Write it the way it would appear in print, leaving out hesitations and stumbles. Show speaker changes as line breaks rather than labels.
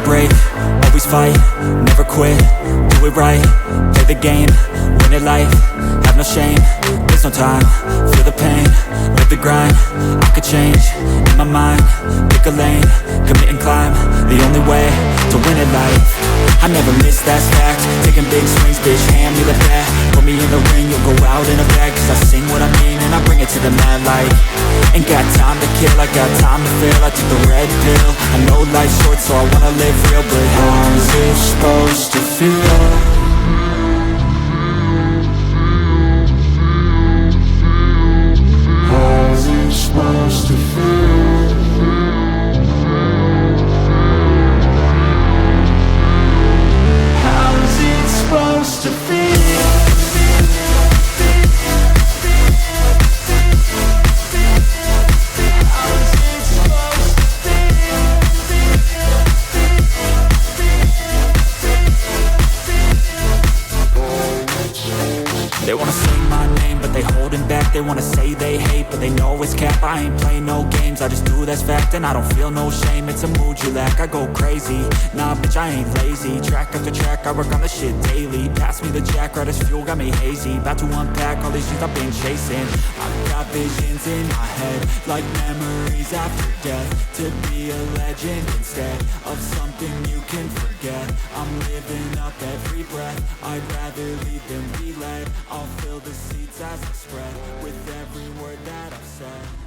break, always fight, never quit, do it right, play the game, win it life, have no shame, there's no time, feel the pain, live the grind, I could change, in my mind, pick a lane, commit and climb, the only way to win at life. I never miss, that's fact, taking big swings, bitch, hand me the bat, put me in the ring, you'll go out in a bag, cause I sing what I mean and I bring it to the mad light. Ain't got time to kill, I got time to feel, I took the red pill, I know life's short so I wanna live real, but how's it supposed to feel? Supposed to feel. How is it supposed to feel? They wanna say my name, but they holding back. They wanna say they hate, but they know it's cap. I ain't play no games, I just do that's fact. And I don't feel no shame, it's a mood you lack. I go crazy, nah bitch I ain't lazy. Track after track, I work on the shit daily. Pass me the jack, right as fuel, got me hazy. About to unpack all these things I've been chasing. I've got visions in my head, like memories after death. To be a legend instead of something you can forget. I'm living up every breath, I'd rather lead than be led. I'll fill the seats as I spread with every word that I've said.